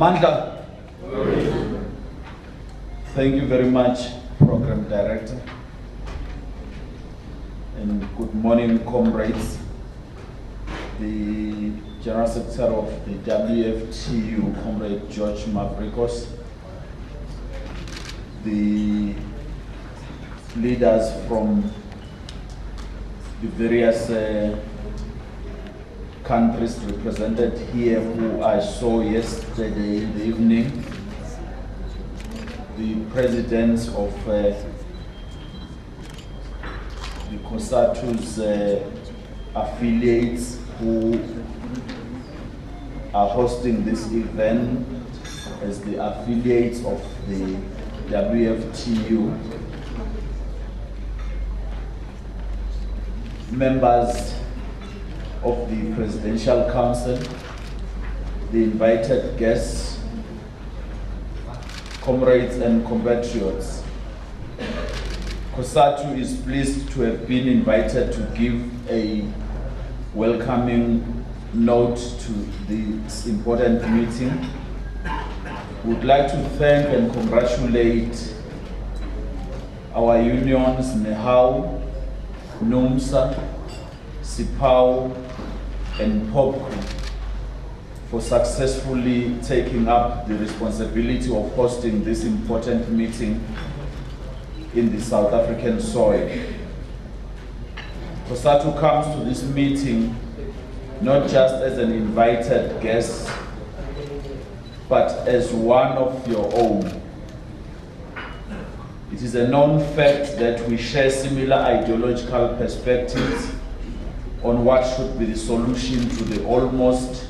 Amandla. Thank you very much, Program Director. And good morning, comrades. The General Secretary of the WFTU, Comrade George Mavrikos, the leaders from the various countries represented here who I saw yesterday in the evening, the presidents of the COSATU's affiliates who are hosting this event as the affiliates of the WFTU, members of the Presidential Council, the invited guests, comrades and compatriots. COSATU is pleased to have been invited to give a welcoming note to this important meeting. We would like to thank and congratulate our unions, NEHAU, NUMSA, SIPAU, and POPCO for successfully taking up the responsibility of hosting this important meeting in the South African soil. COSATU comes to this meeting not just as an invited guest, but as one of your own. It is a known fact that we share similar ideological perspectives on what should be the solution to the almost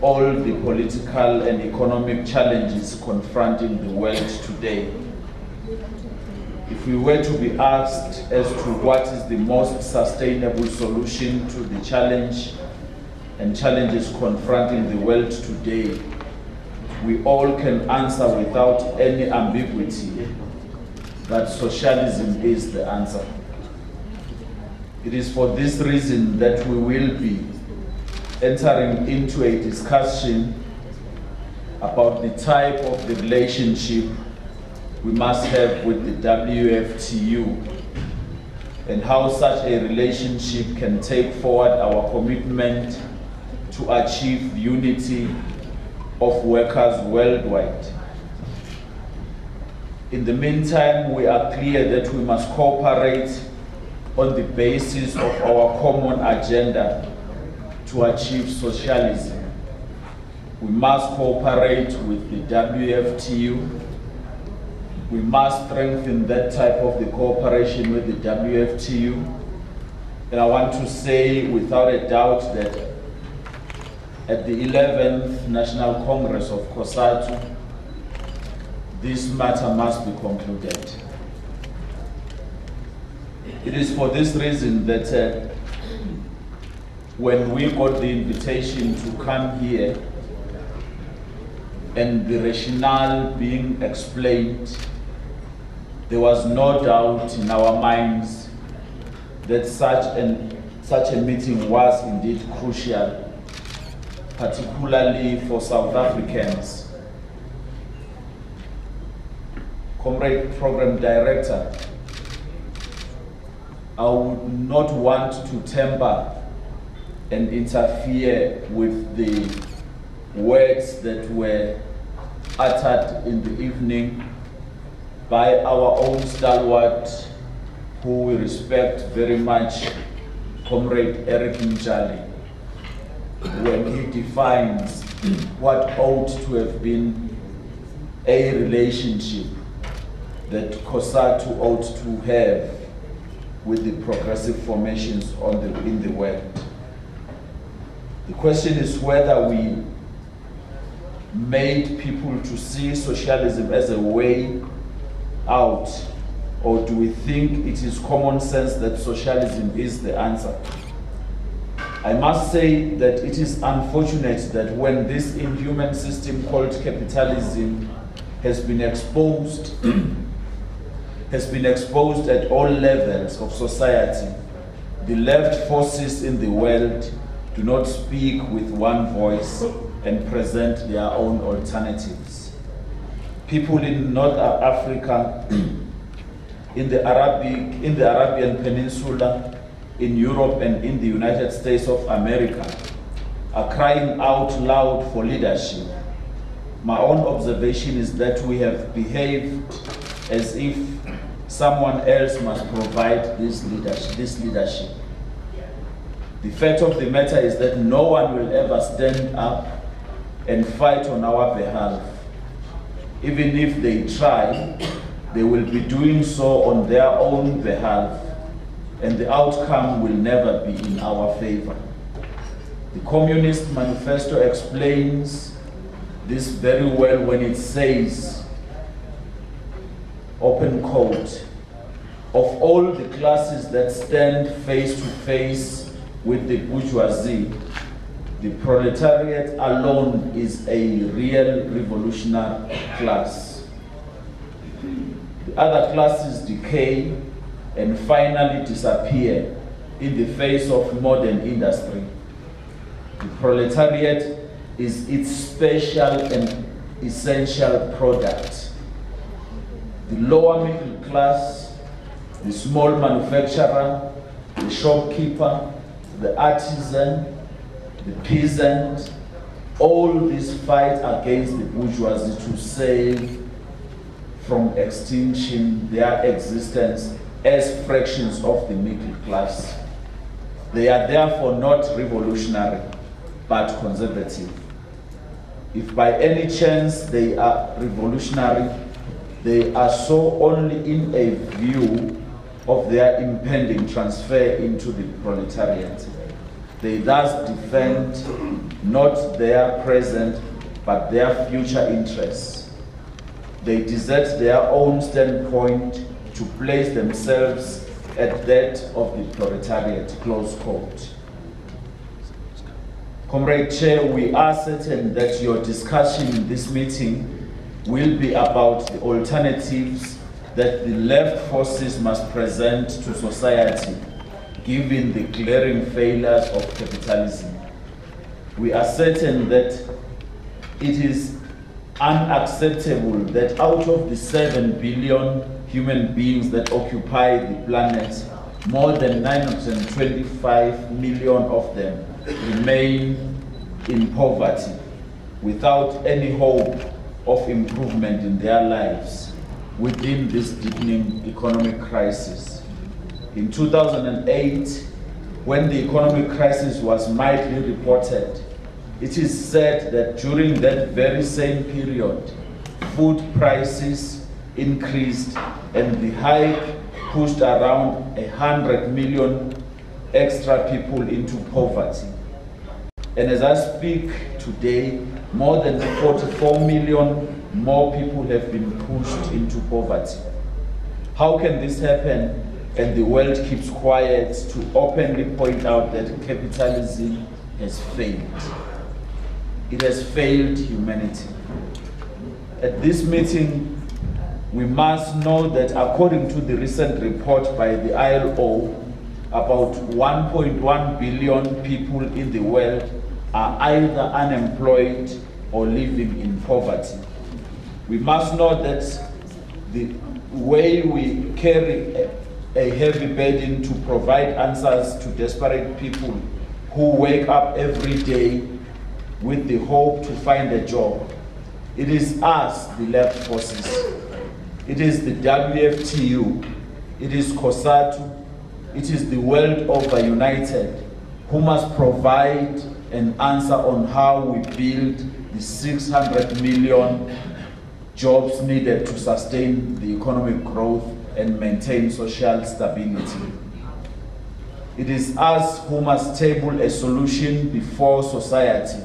all the political and economic challenges confronting the world today. If we were to be asked as to what is the most sustainable solution to the challenge and challenges confronting the world today, we all can answer without any ambiguity that socialism is the answer. It is for this reason that we will be entering into a discussion about the type of the relationship we must have with the WFTU and how such a relationship can take forward our commitment to achieve unity of workers worldwide. In the meantime, we are clear that we must cooperate on the basis of our common agenda to achieve socialism. We must cooperate with the WFTU. We must strengthen that type of the cooperation with the WFTU. And I want to say without a doubt that at the 11th National Congress of COSATU, this matter must be concluded. It is for this reason that when we got the invitation to come here and the rationale being explained, there was no doubt in our minds that such a meeting was indeed crucial, particularly for South Africans. Comrade Program Director, I would not want to temper and interfere with the words that were uttered in the evening by our own stalwart, who we respect very much, Comrade Eric Mjali, when he defines what ought to have been a relationship that COSATU ought to have with the progressive formations in the world. The question is whether we made people to see socialism as a way out, or do we think it is common sense that socialism is the answer? I must say that it is unfortunate that when this inhuman system called capitalism has been exposed at all levels of society, the left forces in the world do not speak with one voice, and present their own alternatives. People in North Africa, in the Arabian Peninsula, in Europe and in the United States of America are crying out loud for leadership. My own observation is that we have behaved as if someone else must provide this leadership. The fact of the matter is that no one will ever stand up and fight on our behalf. Even if they try, they will be doing so on their own behalf, and the outcome will never be in our favor. The Communist Manifesto explains this very well when it says, open quote, of all the classes that stand face to face with the bourgeoisie, the proletariat alone is a real revolutionary class. The other classes decay and finally disappear in the face of modern industry. The proletariat is its special and essential product. The lower middle class, the small manufacturer, the shopkeeper, the artisan, the peasant, all these fight against the bourgeoisie to save from extinction their existence as fractions of the middle class. They are therefore not revolutionary, but conservative. If by any chance they are revolutionary, they are so only in a view of their impending transfer into the proletariat. They thus defend not their present, but their future interests. They desert their own standpoint to place themselves at that of the proletariat, close quote. Comrade Chair, we are certain that your discussion in this meeting will be about the alternatives that the left forces must present to society, given the glaring failures of capitalism. We are certain that it is unacceptable that out of the 7 billion human beings that occupy the planet, more than 925 million of them remain in poverty without any hope of improvement in their lives within this deepening economic crisis. In 2008, when the economic crisis was mildly reported, it is said that during that very same period, food prices increased and the hike pushed around 100 million extra people into poverty. And as I speak today, more than 44 million more people have been pushed into poverty. How can this happen and the world keeps quiet to openly point out that capitalism has failed? It has failed humanity. At this meeting, we must know that according to the recent report by the ILO, about 1.1 billion people in the world are either unemployed or living in poverty. We must know that the way we carry a heavy burden to provide answers to desperate people who wake up every day with the hope to find a job. It is us, the left forces. It is the WFTU. It is COSATU. It is the world over united who must provide an answer on how we build the 600 million jobs needed to sustain the economic growth and maintain social stability. It is us who must table a solution before society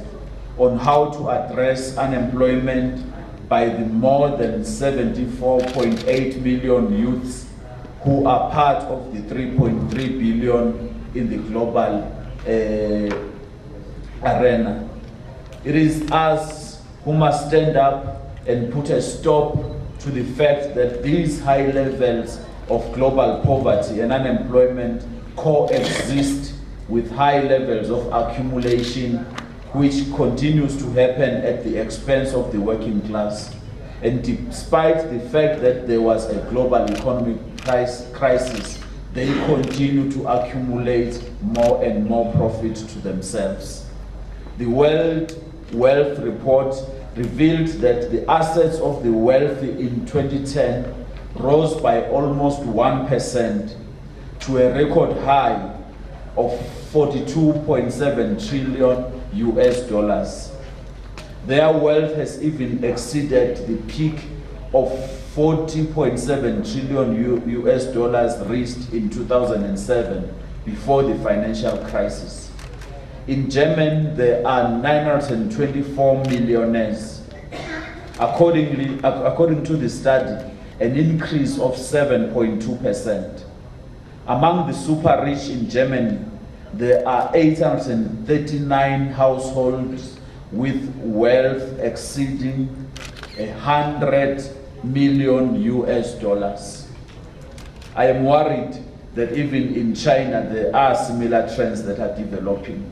on how to address unemployment by the more than 74.8 million youths who are part of the 3.3 billion in the global arena. It is us who must stand up and put a stop to the fact that these high levels of global poverty and unemployment coexist with high levels of accumulation which continues to happen at the expense of the working class. And despite the fact that there was a global economic crisis, they continue to accumulate more and more profit to themselves. The World Wealth Report revealed that the assets of the wealthy in 2010 rose by almost 1% to a record high of 42.7 trillion US dollars. Their wealth has even exceeded the peak of 40.7 trillion US dollars reached in 2007 before the financial crisis. In Germany, there are 924 millionaires. According to the study, an increase of 7.2%. Among the super rich in Germany, there are 839 households with wealth exceeding 100 million US dollars. I am worried that even in China there are similar trends that are developing.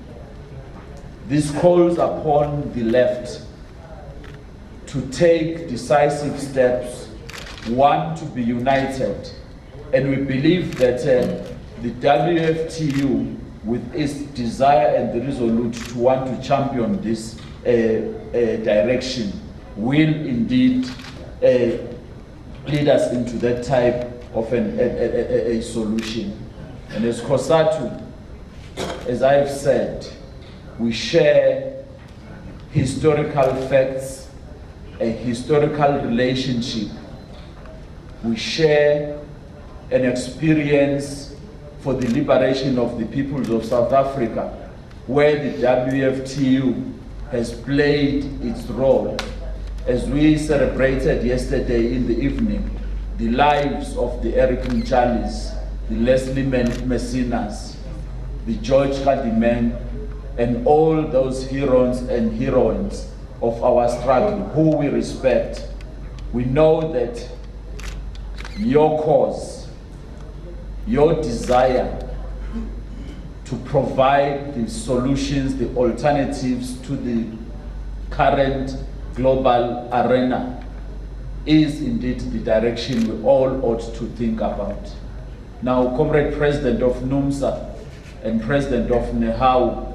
This calls upon the left to take decisive steps, one, to be united, and we believe that the WFTU, with its desire and the resolute to want to champion this direction, will indeed lead us into that type of a solution. And as COSATU, as I have said, we share historical facts, a historical relationship. We share an experience for the liberation of the peoples of South Africa, where the WFTU has played its role. As we celebrated yesterday in the evening, the lives of the Eric Mchalis, the Leslie Messinas, the George Hadiman, and all those heroes and heroines of our struggle who we respect, we know that your cause, your desire to provide the solutions, the alternatives to the current global arena is indeed the direction we all ought to think about. Now, Comrade President of NUMSA and President of NEHAU,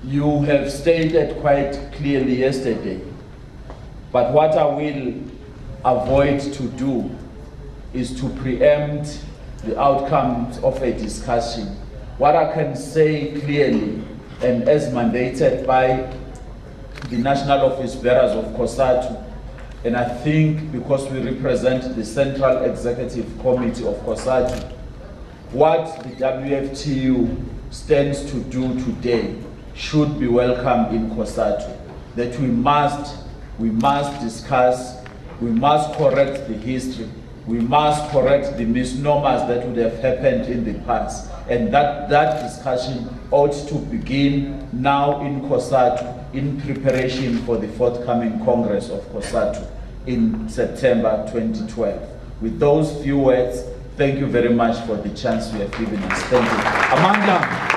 you have stated quite clearly yesterday, but what I will avoid to do is to preempt the outcomes of a discussion. What I can say clearly, and as mandated by the National Office Bearers of COSATU, and I think because we represent the Central Executive Committee of COSATU, what the WFTU stands to do today should be welcome in COSATU. That we must discuss, we must correct the history, we must correct the misnomers that would have happened in the past, and that discussion ought to begin now in COSATU in preparation for the forthcoming Congress of COSATU in September 2012. With those few words, thank you very much for the chance you have given us. Thank you. Amanda.